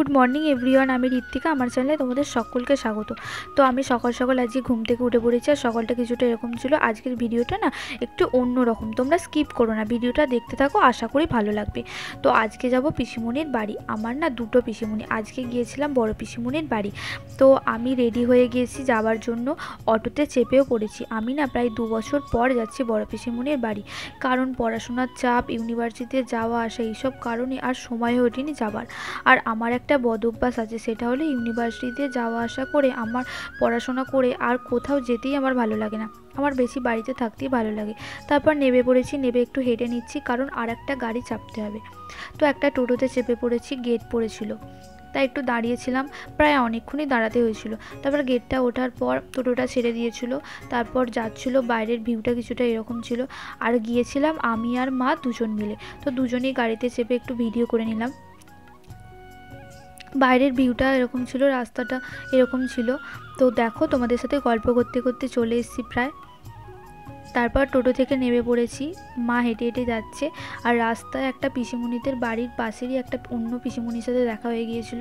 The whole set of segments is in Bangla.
गुड मर्निंग एवरीवन आमी ऋत्विका आमार चैनेले तोमादेर सकलके स्वागत। तो आमी सकाल सकाल आज घुम थेके उठे पड़ेछि और सकालटा किछुटा एरकम छिलो। आजकेर भिडियोटा ना एकटु अन्य रकम, तोमरा स्किप करो ना, भिडियोटा देखते थाको, आशा करी भालो लागबे। तो आजके जाबो पिसिमणिर बाड़ी। आमार ना दुटो पिसिमणि, आजके गियेछिलाम बड़ पिसिमणिर बाड़ी। तो आमी रेडी हये गियेछि जाबार जोन्नो, अटोते चेपेও पड़ेछि। आमी ना प्राय 2 बछर पर जाচ্ছি बड़ पिसिमणिर बाड़ी, कारण पড়াশোনার চাপ, ইউনিভার্সিটিতে যাওয়া আসা এইসব কারণে আর সময় হয়ে ওঠেনি যাবার। আর আমার একটা বদ অভ্যাস আছে, সেটা হলো ইউনিভার্সিটিতে যাওয়া আসা করে, আমার পড়াশোনা করে আর কোথাও যেতেই আমার ভালো লাগে না, আমার বেশি বাড়িতে থাকতেই ভালো লাগে। তারপর নেমে পড়েছি, নেমে একটু হেঁটে নিচ্ছি, কারণ আর একটা গাড়ি চাপতে হবে। তো একটা টোটোতে চেপে পড়েছি, গেট পড়েছিল, তাই একটু দাঁড়িয়েছিলাম, প্রায় অনেকক্ষণই দাঁড়াতে হয়েছিল। তারপর গেটটা ওঠার পর টোটোটা ছেড়ে দিয়েছিল, তারপর যাচ্ছিল, বাইরের ভিউটা কিছুটা এরকম ছিল। আর গিয়েছিলাম আমি আর মা দুজন মিলে। তো দুজনেই গাড়িতে চেপে একটু ভিডিও করে নিলাম। বাইরের ভিউটা এরকম ছিল, রাস্তাটা এরকম ছিল। তো দেখো, তোমাদের সাথে গল্প করতে করতে চলে এসেছি প্রায়। তারপর টোটো থেকে নেমে পড়েছি, মা হেঁটে হেঁটে যাচ্ছে, আর রাস্তায় একটা পিসিমণিদের বাড়ির পাশেরই একটা অন্য পিসিমণির সাথে দেখা হয়ে গিয়েছিল।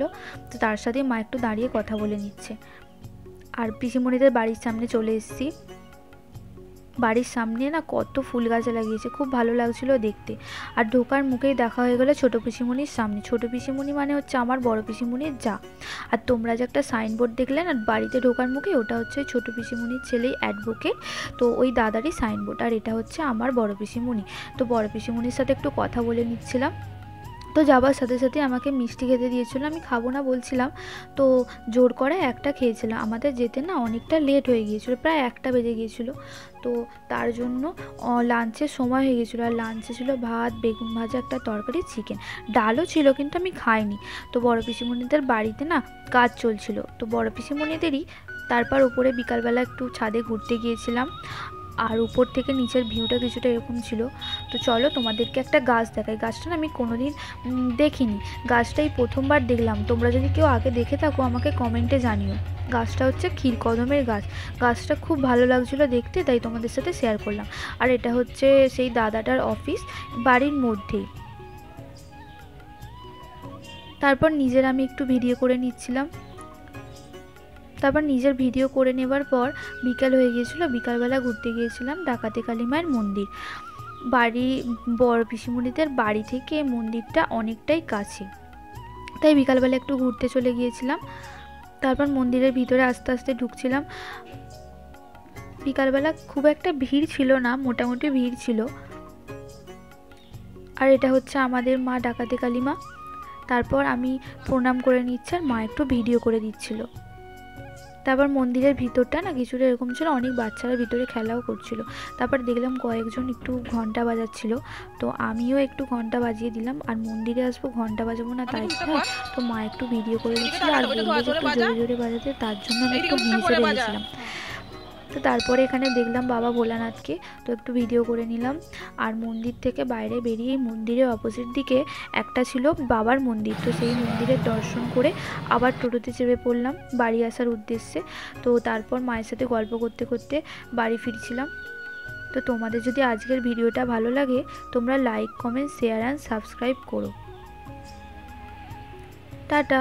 তো তার সাথে মা একটু দাঁড়িয়ে কথা বলে নিচ্ছে। আর পিসিমণিদের বাড়ির সামনে চলে এসেছি। বাড়ির সামনে না কত ফুল গাছ লাগিয়েছে, খুব ভালো লাগছিল দেখতে। আর ঢোকার মুখেই দেখা হয়ে গেল ছোটো পিসিমণির সামনে। ছোটো পিসিমণি মানে হচ্ছে আমার বড় পিসিমণির যা। আর তোমরা যে একটা সাইনবোর্ড দেখলে না বাড়িতে ঢোকার মুখে, ওটা হচ্ছে ওই ছোটো পিসিমণির ছেলেই অ্যাডভোকেট, তো ওই দাদারই সাইনবোর্ড। আর এটা হচ্ছে আমার বড় পিসিমণি। তো বড় পিসিমণির সাথে একটু কথা বলে নিচ্ছিলাম। তো যাবার সাথে সাথে আমাকে মিষ্টি খেতে দিয়েছিল, আমি খাবো না বলছিলাম, তো জোর করে একটা খেয়েছিলাম। আমাদের যেতে না অনেকটা লেট হয়ে গিয়েছিলো, প্রায় 1টা বেজে গিয়েছিলো। তো তার জন্য লাঞ্চের সময় হয়ে গেছিলো। আর লাঞ্চে ছিল ভাত, বেগুন ভাজা, একটা তরকারি, চিকেন, ডালও ছিল, কিন্তু আমি খাইনি। তো বড় পিসিমণিদের বাড়িতে না কাজ চলছিল, তো বড় পিসিমণিদেরই। তারপর উপরে বিকালবেলা একটু ছাদে ঘুরতে গিয়েছিলাম, আর উপর থেকে নিচের ভিউটা কিছুটা এরকম ছিল। তো চলো তোমাদেরকে একটা গাছ দেখাই। গাছটা না আমি কোনোদিন দেখিনি, গাছটাই প্রথমবার দেখলাম। তোমরা যদি কেউ আগে দেখে থাকো আমাকে কমেন্টে জানিও। গাছটা হচ্ছে ক্ষীরকদমের গাছ। গাছটা খুব ভালো লাগছিলো দেখতে, তাই তোমাদের সাথে শেয়ার করলাম। আর এটা হচ্ছে সেই দাদাটার অফিস, বাড়ির মধ্যেই। তারপর নিজের আমি একটু ভিডিও করে নিচ্ছিলাম। তারপর নিজের ভিডিও করে নেবার পর বিকাল হয়ে গিয়েছিলো। বিকালবেলা ঘুরতে গিয়েছিলাম ডাকাতি কালী মায়ের মন্দির। বাড়ি বড় পিসিমণিদের বাড়ি থেকে মন্দিরটা অনেকটাই কাছে, তাই বিকালবেলা একটু ঘুরতে চলে গিয়েছিলাম। তারপর মন্দিরের ভিতরে আস্তে আস্তে ঢুকছিলাম। বিকালবেলা খুব একটা ভিড় ছিল না, মোটামুটি ভিড় ছিল। আর এটা হচ্ছে আমাদের মা ডাকাতি কালী মা। তারপর আমি প্রণাম করে নিচ্ছি, আর মা একটু ভিডিও করে দিচ্ছিল। তারপর মন্দিরের ভিতরটা না কিছুটা এরকম ছিল, অনেক বাচ্চারা ভিতরে খেলাও করছিল। তারপর দেখলাম কয়েকজন একটু ঘন্টা বাজাচ্ছিল, তো আমিও একটু ঘন্টা বাজিয়ে দিলাম। আর মন্দিরে আসবো, ঘন্টা বাজাবো না তাই নয়, তো মা একটু ভিডিও করে দিচ্ছিল আর বললো যে একটু জোরে জোরে বাজাতে, তার জন্য আমি একটু হেসে ফেলেছিলাম। তো তারপরে এখানে দেখলাম বাবা ভোলানাথকে, তো একটু ভিডিও করে নিলাম। আর মন্দির থেকে বাইরে বেরিয়ে মন্দিরের অপোজিট দিকে একটা ছিল বাবার মন্দির, তো সেই মন্দিরের দর্শন করে আবার টোটোতে চেপে পড়লাম বাড়ি আসার উদ্দেশ্যে। তো তারপর মায়ের সাথে গল্প করতে করতে বাড়ি ফিরছিলাম। তো তোমাদের যদি আজকের ভিডিওটা ভালো লাগে, তোমরা like, comment, share and subscribe করো। টাটা।